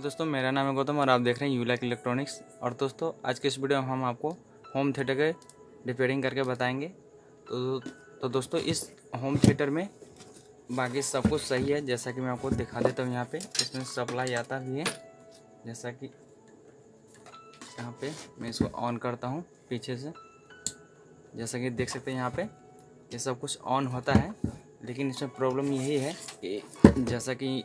दोस्तों, मेरा नाम है गौतम और आप देख रहे हैं यू लाइक इलेक्ट्रॉनिक्स। और दोस्तों, आज के इस वीडियो में हम आपको होम थिएटर के रिपेयरिंग करके बताएंगे। तो दोस्तों, इस होम थिएटर में बाकी सब कुछ सही है। जैसा कि मैं आपको दिखा देता हूँ, यहाँ पे इसमें सप्लाई आता भी है। जैसा कि यहाँ पे मैं इसको ऑन करता हूँ पीछे से, जैसा कि देख सकते हैं यहाँ पे ये सब कुछ ऑन होता है। लेकिन इसमें प्रॉब्लम यही है कि जैसा कि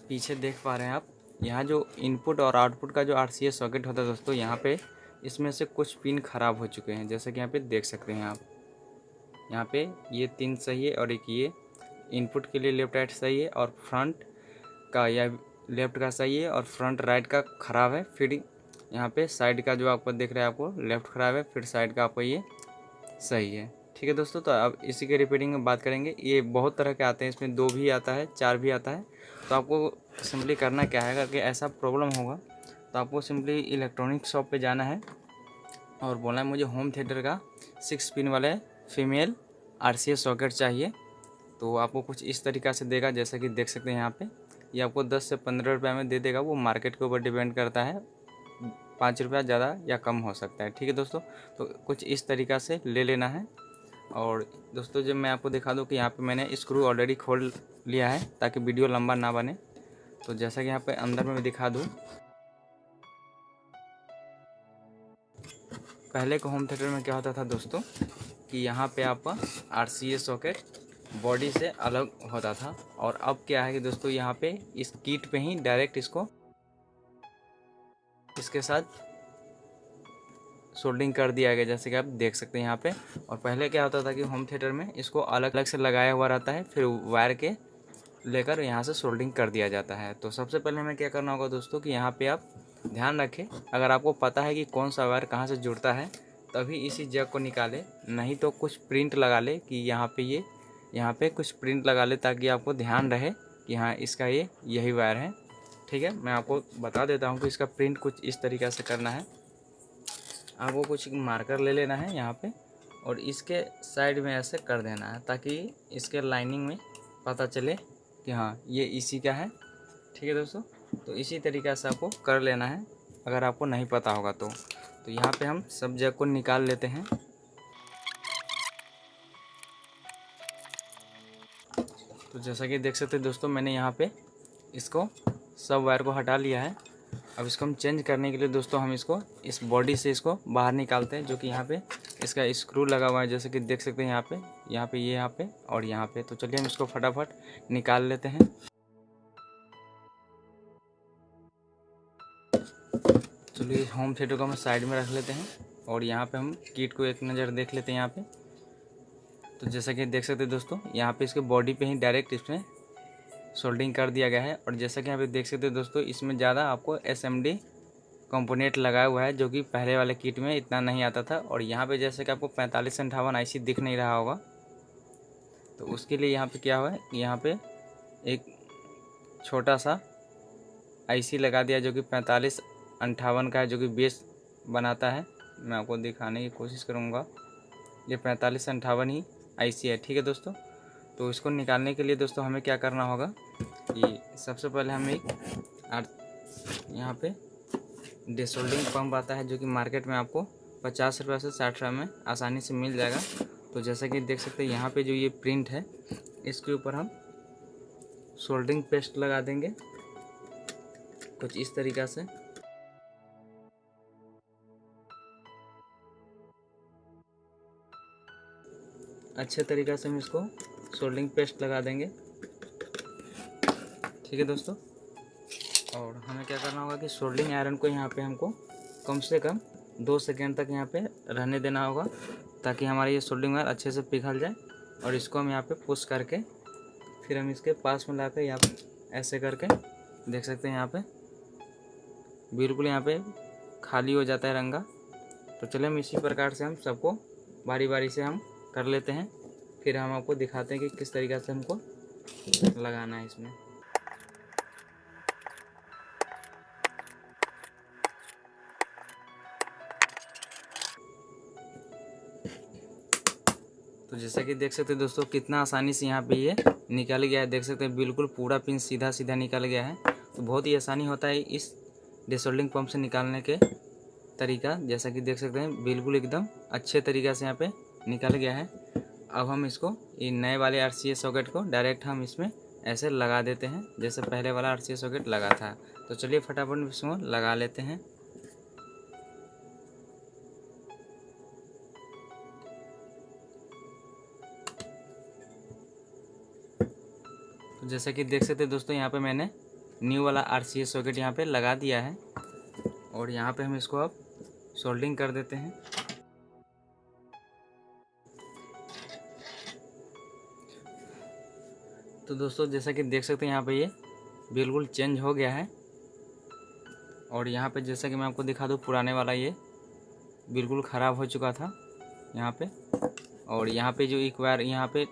पीछे देख पा रहे हैं आप, यहाँ जो इनपुट और आउटपुट का जो RCA सॉकेट होता है दोस्तों, यहाँ पे इसमें से कुछ पिन ख़राब हो चुके हैं। जैसा कि यहाँ पे देख सकते हैं आप, यहाँ पे ये 3 सही है और एक ये इनपुट के लिए लेफ़्ट राइट सही है, और फ्रंट का या लेफ़्ट का सही है और फ्रंट राइट का ख़राब है। फिर यहाँ पे साइड का जो आपको दिख रहा है, आपको लेफ़्ट ख़राब है, फिर साइड का आपको ये सही है। ठीक है दोस्तों, तो अब इसी के रिपेयरिंग में बात करेंगे। ये बहुत तरह के आते हैं, इसमें 2 भी आता है, 4 भी आता है। तो आपको सिंपली करना क्या है, अगर ऐसा प्रॉब्लम होगा तो आपको सिंपली इलेक्ट्रॉनिक शॉप पे जाना है और बोलना है मुझे होम थिएटर का 6 पिन वाले फीमेल RCA सॉकेट चाहिए। तो आपको कुछ इस तरीक़ा से देगा, जैसा कि देख सकते हैं यहाँ पे। ये आपको 10 से 15 रुपये में दे देगा। वो मार्केट के ऊपर डिपेंड करता है, 5 रुपया ज़्यादा या कम हो सकता है। ठीक है दोस्तों, तो कुछ इस तरीक़ा से ले लेना है। और दोस्तों, जब मैं आपको दिखा दूं कि यहाँ पे मैंने स्क्रू ऑलरेडी खोल लिया है ताकि वीडियो लंबा ना बने। तो जैसा कि यहाँ पे अंदर में दिखा दूं, पहले के होम थिएटर में क्या होता था दोस्तों कि यहाँ पे आपका RCA सॉकेट बॉडी से अलग होता था। और अब क्या है कि दोस्तों, यहाँ पे इस किट पे ही डायरेक्ट इसको इसके साथ सोल्डिंग कर दिया गया, जैसे कि आप देख सकते हैं यहाँ पे। और पहले क्या होता था कि होम थिएटर में इसको अलग अलग से लगाया हुआ रहता है, फिर वायर के लेकर यहाँ से सोल्डिंग कर दिया जाता है। तो सबसे पहले हमें क्या करना होगा दोस्तों कि यहाँ पे आप ध्यान रखें, अगर आपको पता है कि कौन सा वायर कहाँ से जुड़ता है तभी इसी जग को निकाले, नहीं तो कुछ प्रिंट लगा ले कि यहाँ पे कुछ प्रिंट लगा ले, ताकि आपको ध्यान रहे कि हाँ इसका यही वायर है। ठीक है, मैं आपको बता देता हूँ कि इसका प्रिंट कुछ इस तरीक़ा से करना है। आपको कुछ मार्कर ले लेना है यहाँ पे और इसके साइड में ऐसे कर देना है, ताकि इसके लाइनिंग में पता चले कि हाँ ये इसी का है। ठीक है दोस्तों, तो इसी तरीक़े से आपको कर लेना है अगर आपको नहीं पता होगा तो। यहाँ पे हम सब जग को निकाल लेते हैं। तो जैसा कि देख सकते हैं दोस्तों, मैंने यहाँ पे इसको सब वायर को हटा लिया है। अब इसको हम चेंज करने के लिए दोस्तों हम इसको इस बॉडी से इसको बाहर निकालते हैं, जो कि यहाँ पे इसका स्क्रू लगा हुआ है, जैसे कि देख सकते हैं यहाँ पे यहाँ पे और यहाँ पे। तो चलिए हम इसको फटाफट निकाल लेते हैं। चलिए होम थिएटर को हम साइड में रख लेते हैं और यहाँ पे हम किट को एक नज़र देख लेते हैं यहाँ पे। तो जैसा कि देख सकते हैं दोस्तों, यहाँ पे इसके बॉडी पे ही डायरेक्ट इसमें सोल्डिंग कर दिया गया है। और जैसा कि यहाँ पे देख सकते हैं दोस्तों, इसमें ज़्यादा आपको SMD कंपोनेंट लगाया हुआ है, जो कि पहले वाले किट में इतना नहीं आता था। और यहाँ पे जैसे कि आपको 4558 IC दिख नहीं रहा होगा, तो उसके लिए यहाँ पे क्या हुआ है, यहाँ पे एक छोटा सा IC लगा दिया, जो कि 4558 का है, जो कि बेस बनाता है। मैं आपको दिखाने की कोशिश करूँगा, ये 4558 ही IC है। ठीक है दोस्तों, तो इसको निकालने के लिए दोस्तों हमें क्या करना होगा कि सबसे पहले हम यहाँ पे डिसोल्डिंग पंप आता है, जो कि मार्केट में आपको 50 रुपये से 60 रुपये में आसानी से मिल जाएगा। तो जैसा कि देख सकते हैं यहाँ पे जो ये प्रिंट है, इसके ऊपर हम सोल्डरिंग पेस्ट लगा देंगे कुछ इस तरीक़ा से। अच्छे तरीक़े से हम इसको सोल्डरिंग पेस्ट लगा देंगे। ठीक है दोस्तों, और हमें क्या करना होगा कि सोल्डरिंग आयरन को यहाँ पे हमको कम से कम 2 सेकेंड तक यहाँ पे रहने देना होगा, ताकि हमारा ये सोल्डरिंग वायर अच्छे से पिघल जाए। और इसको हम यहाँ पे पुश करके फिर हम इसके पास में लाकर यहाँ पे ऐसे करके देख सकते हैं, यहाँ पे बिल्कुल यहाँ पे खाली हो जाता है रंगा। तो चलिए हम इसी प्रकार से हम सबको बारी बारी से हम कर लेते हैं, फिर हम आपको दिखाते हैं कि किस तरीक़े से हमको लगाना है इसमें। तो जैसा कि देख सकते हैं दोस्तों, कितना आसानी से यहाँ पे ये निकल गया है। देख सकते हैं बिल्कुल पूरा पिन सीधा सीधा निकल गया है। तो बहुत ही आसानी होता है इस डिसोल्डिंग पंप से निकालने के तरीका। जैसा कि देख सकते हैं बिल्कुल एकदम अच्छे तरीक़ा से यहाँ पे निकल गया है। अब हम इसको ये नए वाले RCA सॉकेट को डायरेक्ट हम इसमें ऐसे लगा देते हैं जैसे पहले वाला RCA सॉकेट लगा था। तो चलिए फटाफट इसको लगा लेते हैं। तो जैसा कि देख सकते हैं दोस्तों, यहाँ पे मैंने न्यू वाला RCA सॉकेट यहाँ पे लगा दिया है और यहाँ पे हम इसको अब सोल्डिंग कर देते हैं। तो दोस्तों जैसा कि देख सकते हैं यहाँ पे ये बिल्कुल चेंज हो गया है और यहाँ पे जैसा कि मैं आपको दिखा दूँ, पुराने वाला ये बिल्कुल ख़राब हो चुका था यहाँ पे। और यहाँ पे जो एक वायर यहाँ पे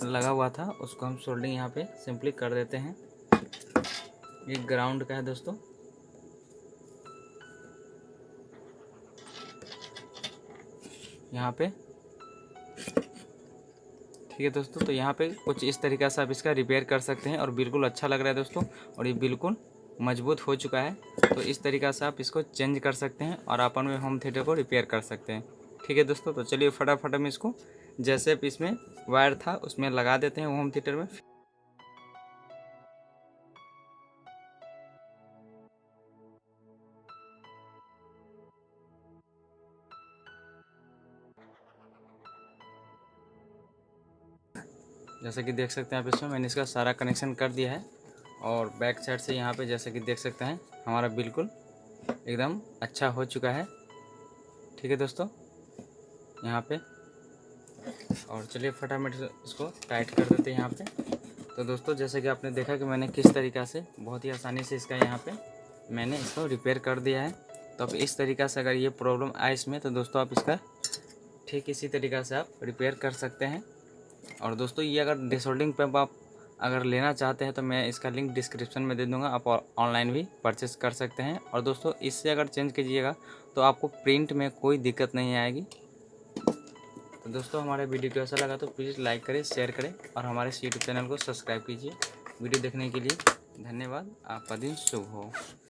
लगा हुआ था उसको हम सोल्डिंग यहाँ पे सिंपली कर देते हैं। ये ग्राउंड का है दोस्तों। यहाँ पे ठीक है दोस्तों, तो यहाँ पे कुछ इस तरीक़ा से आप इसका रिपेयर कर सकते हैं और बिल्कुल अच्छा लग रहा है दोस्तों और ये बिल्कुल मजबूत हो चुका है। तो इस तरीक़ा से आप इसको चेंज कर सकते हैं और अपन में होम थिएटर को रिपेयर कर सकते हैं। ठीक है दोस्तों, तो चलिए फटाफट हम इसको जैसे इसमें वायर था उसमें लगा देते हैं होम थिएटर में। जैसे कि देख सकते हैं आप इसमें मैंने इसका सारा कनेक्शन कर दिया है और बैक साइड से यहाँ पे जैसे कि देख सकते हैं हमारा बिल्कुल एकदम अच्छा हो चुका है। ठीक है दोस्तों, यहाँ पे और चलिए फटाफट इसको टाइट कर देते हैं यहाँ पे। तो दोस्तों जैसे कि आपने देखा कि मैंने किस तरीक़ा से बहुत ही आसानी से इसका यहाँ पे मैंने इसको रिपेयर कर दिया है। तो अब इस तरीक़ा से अगर ये प्रॉब्लम आए इसमें तो दोस्तों आप इसका ठीक इसी तरीक़ा से आप रिपेयर कर सकते हैं। और दोस्तों ये अगर डिसोल्डिंग पंप आप अगर लेना चाहते हैं तो मैं इसका लिंक डिस्क्रिप्शन में दे दूंगा, आप ऑनलाइन भी परचेस कर सकते हैं। और दोस्तों इससे अगर चेंज कीजिएगा तो आपको प्रिंट में कोई दिक्कत नहीं आएगी। तो दोस्तों हमारे वीडियो को ऐसा लगा तो प्लीज़ लाइक करें, शेयर करें और हमारे यूट्यूब चैनल को सब्सक्राइब कीजिए। वीडियो देखने के लिए धन्यवाद। आपका दिन शुभ हो।